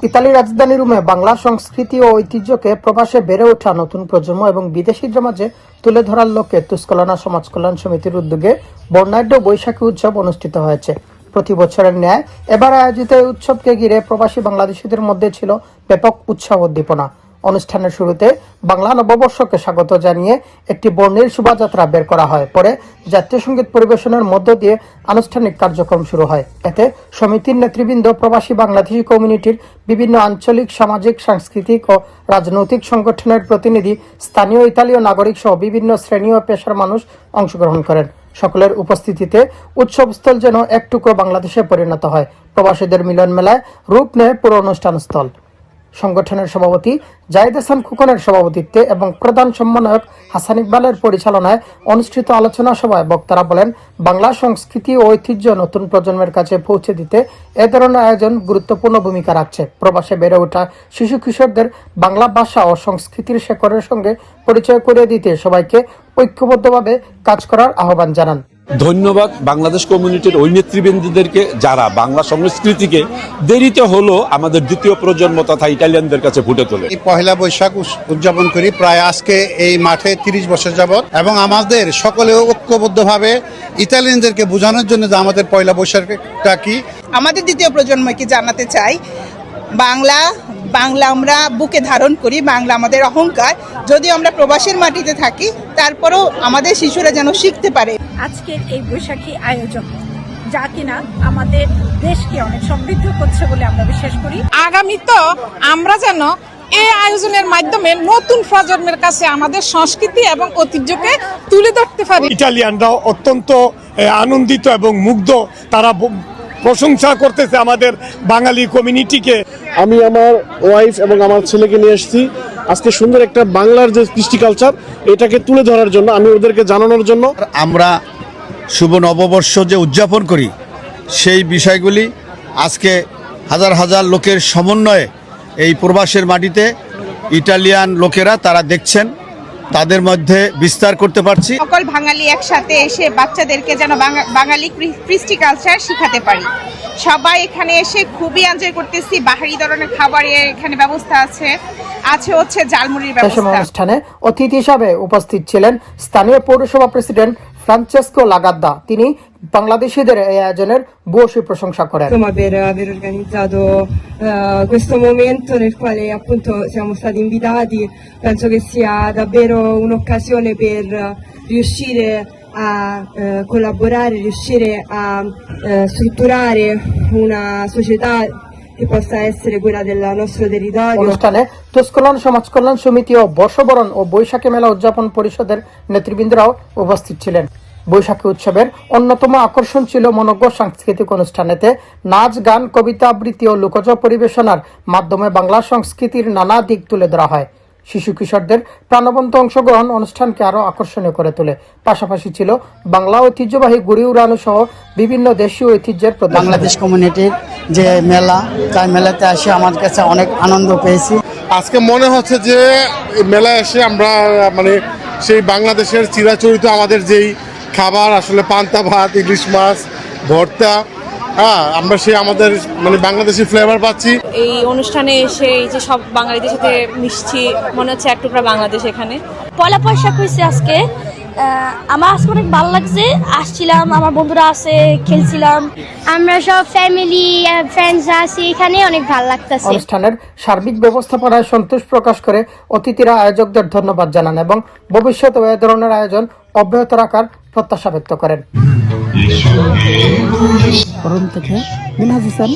ইতালির রাজধানী রোমে বাংলা সংস্কৃতি ও ঐতিহ্যকে প্রবাসে বেড়ে ওঠা নতুন প্রজন্ম এবং বিদেশিদের মাঝে তুলে ধরার লক্ষ্যে তুস্কলনা সমাজ কল্যাণ সমিতির উদ্যোগে বর্ণাঢ্য বৈশাখী উৎসব অনুষ্ঠিত হয়েছে। প্রতি বছরের ন্যায় এবার আয়োজিত এই উৎসবকে ঘিরে প্রবাসী বাংলাদেশিদের মধ্যে ছিল ব্যাপক উৎসাহ উদ্দীপনা। অনুষ্ঠানের শুরুতে বাংলা নববর্ষকে স্বাগত জানিয়ে একটি বর্ণিল শোভাযাত্রা বের করা হয়। পরে জাতীয় সঙ্গীত পরিবেশনের মধ্য দিয়ে আনুষ্ঠানিক কার্যক্রম শুরু হয়। এতে সমিতির নেতৃবৃন্দ, প্রবাসী বাংলাদেশি কমিউনিটির বিভিন্ন আঞ্চলিক, সামাজিক, সাংস্কৃতিক ও রাজনৈতিক সংগঠনের প্রতিনিধি, স্থানীয় ইতালীয় নাগরিক সহ বিভিন্ন শ্রেণী ও পেশার মানুষ অংশগ্রহণ করেন। সকলের উপস্থিতিতে উৎসবস্থল যেন এক টুকরো বাংলাদেশে পরিণত হয়। প্রবাসীদের মিলন মেলায় রূপ নেয় পুরো অনুষ্ঠান স্থল। সংগঠনের সভাপতি জাহিদ হাসান খোকনের সভাপতিত্বে এবং প্রধান সমন্বয়ক হাসান ইকবালের পরিচালনায় অনুষ্ঠিত আলোচনা সভায় বক্তারা বলেন, বাংলা সংস্কৃতি ও ঐতিহ্য নতুন প্রজন্মের কাছে পৌঁছে দিতে এ ধরনের আয়োজন গুরুত্বপূর্ণ ভূমিকা রাখছে। প্রবাসে বেড়ে ওঠা শিশু কিশোরদের বাংলা ভাষা ও সংস্কৃতির শেকড়ের সঙ্গে পরিচয় করিয়ে দিতে সবাইকে ঐক্যবদ্ধভাবে কাজ করার আহ্বান জানান। ধন্যবাদ বাংলাদেশ কমিউনিটির ওই নেতৃবৃন্দদেরকে যারা বাংলা সংস্কৃতিকে দেরিতে হলো আমাদের দ্বিতীয় প্রজন্ম তথা ইটালিয়ানদের কাছে ফুটে তোলে। পহেলা বৈশাখ উদযাপন করি প্রায় আজকে এই মাঠে 30 বছর যাবত, এবং আমাদের সকলে ঐক্যবদ্ধভাবে ইতালিয়ানদেরকে বোঝানোর জন্য যে আমাদের পয়লা বৈশাখটা কি, আমাদের দ্বিতীয় প্রজন্মকে জানাতে চাই বাংলা আমরা বুকে ধারণ করি, বাংলা আমাদের অহংকার। যদিও আমরা প্রবাসের মাটিতে থাকি, তারপরেও আমাদের শিশুরা যেন শিখতে পারে। আজকের এই বৈশাখী আয়োজন যা কিনা আমাদের দেশকে অনেক সমৃদ্ধ করছে বলে আমরা বিশ্বাস করি। আগামী তো আমরা যেন এই আয়োজনের মাধ্যমে নতুন প্রজন্মের কাছে আমাদের সংস্কৃতি এবং ঐতিহ্যকে তুলে ধরতে পারি। ইটালিয়ানরাও অত্যন্ত আনন্দিত এবং মুগ্ধ, তারা প্রশংসা করতেছে আমাদের বাঙালি কমিউনিটিকে। আমি আমার ওয়াইফ এবং আমার ছেলেকে নিয়ে এসেছি আজকে সুন্দর একটা বাংলার যে কৃষ্টি কালচার, এটাকে তুলে ধরার জন্য, আমি ওদেরকে জানানোর জন্য। আমরা শুভ নববর্ষ যে উদযাপন করি সেই বিষয়গুলি আজকে হাজার হাজার লোকের সমন্বয়ে এই প্রবাসের মাটিতে ইটালিয়ান লোকেরা তারা দেখছেন, তাদের মধ্যে বিস্তার করতে পারছি। সকল বাঙালি একসাথে এসে বাচ্চাদেরকে যেন বাঙালি কৃষ্টি কালচার শিখাতে পারি। সবাই এখানে এসে খুবই এনজয় করতেছি। বাহারি ধরনের খাবারের এখানে ব্যবস্থা আছে হচ্ছে ঝালমুড়ির ব্যবস্থা। অনুষ্ঠানে অতিথি হিসাবে উপস্থিত ছিলেন স্থানীয় পৌরসভা প্রেসিডেন্ট ফ্রান্সেসকো লাগাদ্দা। তিনি বাংলাদেশিদের এই আয়োজনের ভূয়সী প্রশংসা করেন। Per aver organizzato questo momento nel quale appunto siamo stati invitati, penso che sia davvero un'occasione per riuscire a collaborare, riuscire a strutturare una società che possa essere quella del nostro territorio. অনুষ্ঠানে তুস্কলন সমাজ কল্যাণ সমিতি ও বর্ষবরণ ও বৈশাখী মেলা উদযাপন পরিষদের নেতৃবৃন্দরাও উপস্থিত ছিলেন। বৈশাখী উৎসবের অন্যতম আকর্ষণ ছিল মনোজ্ঞ সাংস্কৃতিক অনুষ্ঠানেতে নাচ, গান, কবিতা আবৃত্তি ও লোকজ পরিবেশনার মাধ্যমে বাংলা সংস্কৃতির নানা দিক তুলে ধরা হয়। শিশু কিশোরদের প্রাণবন্ত অংশগ্রহণ অনুষ্ঠানকে আরো আকর্ষণীয় করে তোলে। পাশাপাশি ছিল বাংলা ঐতিহ্যবাহী ঘুড়ি উড়ানো সহ বিভিন্ন দেশীয় ঐতিহ্যের প্রদর্শন। বাংলাদেশ কমিউনিটির যে মেলা, তাই মেলাতে এসে আমার কাছে অনেক আনন্দ পেয়েছি। আজকে মনে হচ্ছে যে মেলায় এসে আমরা সেই বাংলাদেশের চিরাচরিত আমাদের যেই খাবার, আসলে পান্তা ভাত, ইলিশ মাছ, ভর্তা, আমরা সেই আমাদের বাংলাদেশি ফ্লেভার পাচ্ছি। এই অনুষ্ঠানে এসে এই যে সব বাঙালিদের সাথে মিশছি, মনে হচ্ছে এক টুকরা বাংলাদেশ এখানে। পয়লা বৈশাখ হয়েছে আজকে, আমার আজকে অনেক ভালো লাগছে। আসছিলাম, আমার বন্ধুরা আছে, খেলছিলাম, আমরা সব ফ্যামিলি ফ্রেন্ডস আছি এখানে, অনেক ভালো লাগতেছে। অনুষ্ঠানের সার্বিক ব্যবস্থাপনায় সন্তোষ প্রকাশ করে অতিথিরা আয়োজকদের ধন্যবাদ জানান এবং ভবিষ্যতে এ ধরনের আয়োজন অব্যাহত রাখার প্রত্যাশা ব্যক্ত করেন। থেকে মিনহাজ হোসেন।